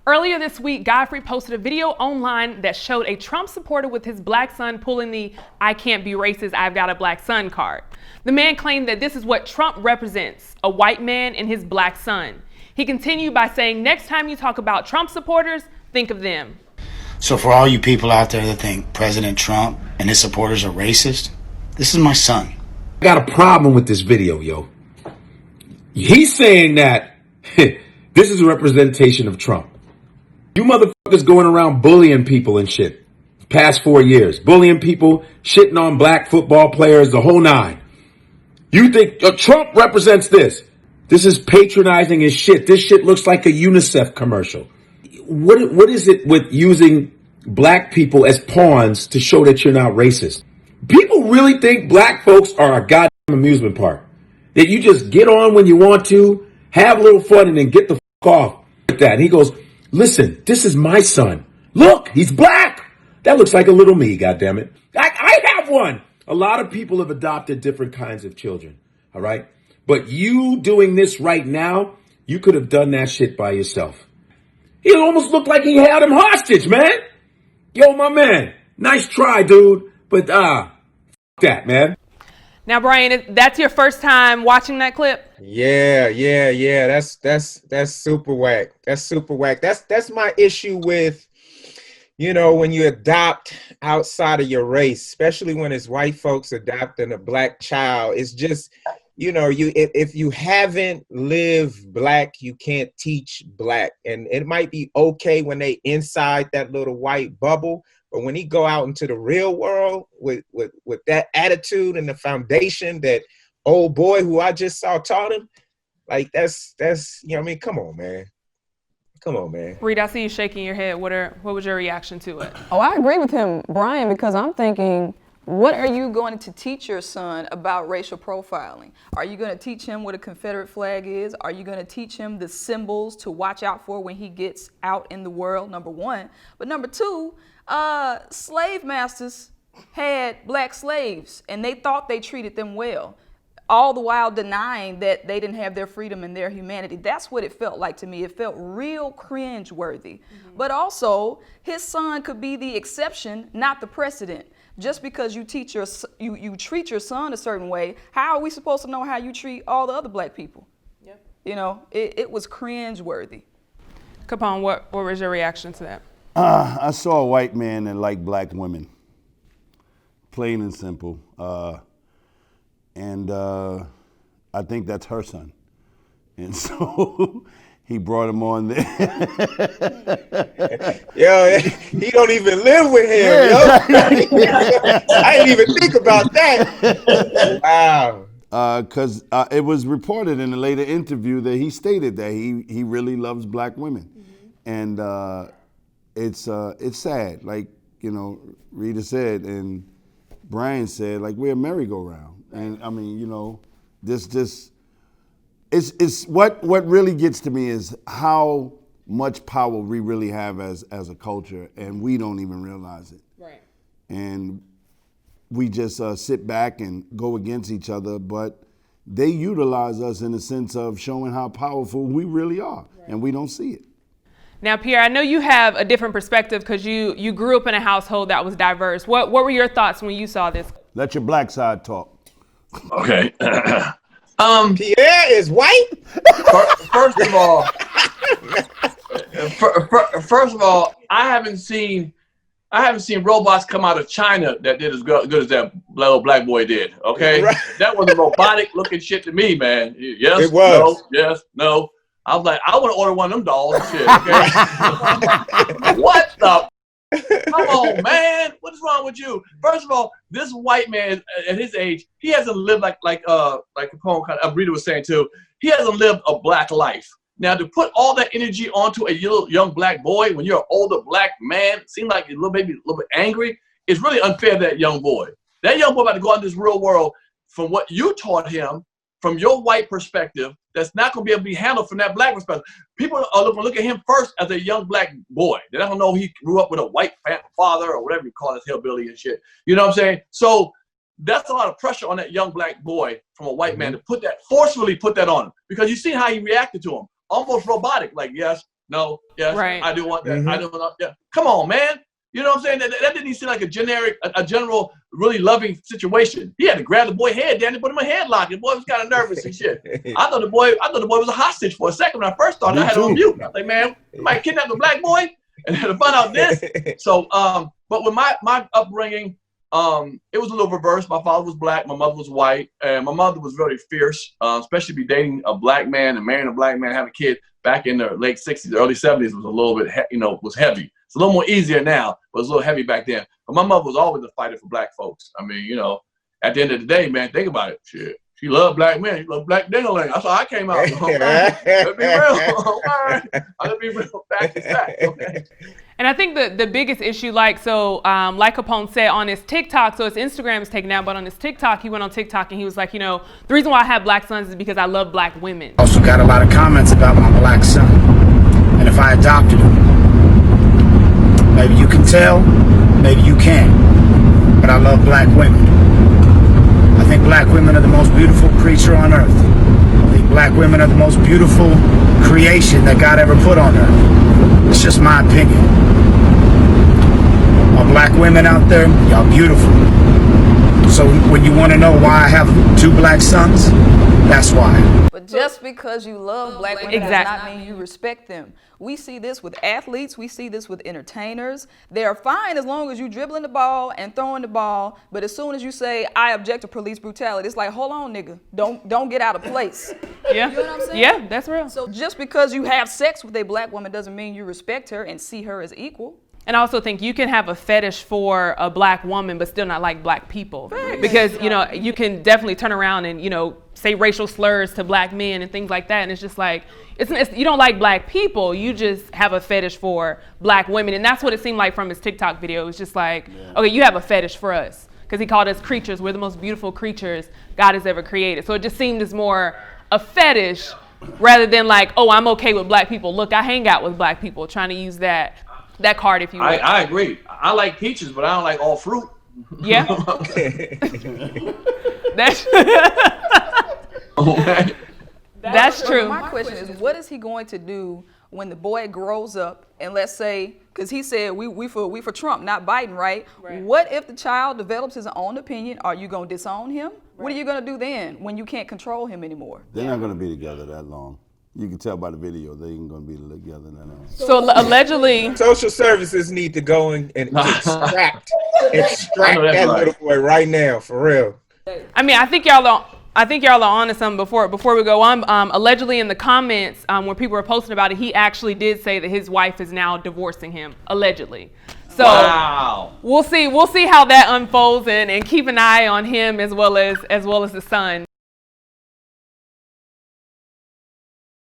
Earlier this week, Godfrey posted a video online that showed a Trump supporter with his black son pulling the "I can't be racist, I've got a black son" card. The man claimed that this is what Trump represents, a white man and his black son. He continued by saying, next time you talk about Trump supporters, think of them. So for all you people out there that think President Trump and his supporters are racist, this is my son. I got a problem with this video, yo. He's saying that this is a representation of Trump. You motherfuckers going around bullying people and shit. Past 4 years. Bullying people, shitting on black football players, the whole nine. You think Trump represents this? This is patronizing as shit. This shit looks like a UNICEF commercial. What is it with using black people as pawns to show that you're not racist? People really think black folks are a goddamn amusement park. That you just get on when you want to, have a little fun, and then get the fuck off with that. And he goes, listen, this is my son. Look, he's black. That looks like a little me, goddammit. I have one. A lot of people have adopted different kinds of children, all right? But you doing this right now, you could have done that shit by yourself. He almost looked like he held him hostage, man. Yo, my man, nice try, dude. But, f that, man. Now, Brian, that's your first time watching that clip? Yeah. That's super whack. That's super whack. That's my issue with, when you adopt outside of your race, especially when it's white folks adopting a black child. It's just, if you haven't lived black, you can't teach black. And it might be okay when they inside that little white bubble, but when he go out into the real world with that attitude and the foundation that old boy who I just saw taught him, like that's come on, man. Come on, man. Reed, I see you shaking your head. What was your reaction to it? Oh, I agree with him, Brian, because I'm thinking, what are you going to teach your son about racial profiling? Are you going to teach him what a Confederate flag is? Are you going to teach him the symbols to watch out for when he gets out in the world, number one? But number two, slave masters had black slaves and they thought they treated them well, all the while denying that they didn't have their freedom and their humanity. That's what it felt like to me. It felt real cringe-worthy. Mm-hmm. But also, his son could be the exception, not the precedent. Just because you treat your son a certain way, how are we supposed to know how you treat all the other black people? Yep. It was cringe-worthy. Capone, what was your reaction to that? I saw a white man that liked black women, plain and simple. And I think that's her son. And so he brought him on there. Yo, he don't even live with him, yo. I didn't even think about that. Wow. Because it was reported in a later interview that he stated that he really loves black women. Mm-hmm. And it's sad, like, Rita said, and Brian said, like, we're a merry-go-round. And I mean, it's what really gets to me is how much power we really have as a culture, and we don't even realize it. Right. And we just sit back and go against each other, but they utilize us in the sense of showing how powerful we really are, right. And we don't see it. Now, Pierre, I know you have a different perspective because you grew up in a household that was diverse. What were your thoughts when you saw this? Let your black side talk. Okay. Pierre is white. First of all, I haven't seen robots come out of China that did as good as that little black boy did. Okay, right. That was a robotic looking shit to me, man. Yes, it was. No, yes, no. I was like, I want to order one of them dolls and shit. Okay. What the? Come on, man. What is wrong with you? First of all, this white man at his age, he hasn't lived like Capone, Rita was saying too. He hasn't lived a black life. Now, to put all that energy onto a young black boy when you're an older black man, seems like a little bit angry. It's really unfair to that young boy. That young boy about to go out in this real world from what you taught him, from your white perspective, that's not going to be able to be handled from that black perspective. People are going to look at him first as a young black boy. They don't know he grew up with a white father or whatever you call this hillbilly and shit. You know what I'm saying? So that's a lot of pressure on that young black boy from a white man to forcefully put that on him, because you see how he reacted to him. Almost robotic, like, yes, No, yes, Right. I do want that. I do want yeah. Come on, man. You know what I'm saying? That didn't even seem like a general, really loving situation. He had to grab the boy head, Danny, put him in a headlock. The boy was kind of nervous and shit. I thought the boy was a hostage for a second when I first started. I had it on mute. I was like, man, you might kidnap the black boy, and then to find out this. So, but with my upbringing, it was a little reverse. My father was black, my mother was white, and my mother was very fierce, especially be dating a black man and marrying a black man, having a kid back in the late 60s, early 70s was a little bit, was heavy. It's a little more easier now, but it was a little heavy back then. But my mother was always a fighter for black folks. I mean, at the end of the day, man, think about it. Shit. She loved black men. She loved black ding-a-ling. That's how I came out. Let's be real. Let's be real. Fact is fact. Okay. And I think the biggest issue, like Capone said on his TikTok, so his Instagram is taken down, but on his TikTok, he went on TikTok and he was like, the reason why I have black sons is because I love black women. Also got a lot of comments about my black son. And if I adopted him, maybe you can tell, maybe you can't. But I love black women. I think black women are the most beautiful creature on earth. I think black women are the most beautiful creation that God ever put on earth. It's just my opinion. All black women out there, y'all beautiful. So when you want to know why I have 2 black sons, that's why. But just because you love black women does not mean you respect them. We see this with athletes. We see this with entertainers. They're fine as long as you dribbling the ball and throwing the ball. But as soon as you say, I object to police brutality, it's like, hold on, nigga. Don't get out of place. Yeah. You know what I'm saying? Yeah, that's real. So just because you have sex with a black woman doesn't mean you respect her and see her as equal. And I also think you can have a fetish for a black woman, but still not like black people. Because, you can definitely turn around and, say racial slurs to black men and things like that. And it's just like, you don't like black people, you just have a fetish for black women. And that's what it seemed like from his TikTok video. It was just like, okay, you have a fetish for us. Because he called us creatures. We're the most beautiful creatures God has ever created. So it just seemed as more a fetish rather than like, oh, I'm okay with black people. Look, I hang out with black people, trying to use that card, if you will. I agree. I like peaches, but I don't like all fruit. Yeah. That's true. My question is, what is he going to do when the boy grows up? And let's say, because he said we for Trump, not Biden, right? What if the child develops his own opinion? Are you going to disown him? What are you going to do then when you can't control him anymore? They're not going to be together that long. You can tell by the video they ain't going to be together that long. So allegedly, social services need to go and extract that little boy right now, for real. I mean, I think y'all are onto something before we go on. Allegedly in the comments, when people were posting about it, he actually did say that his wife is now divorcing him, allegedly. So wow. We'll see how that unfolds and keep an eye on him as well as the son.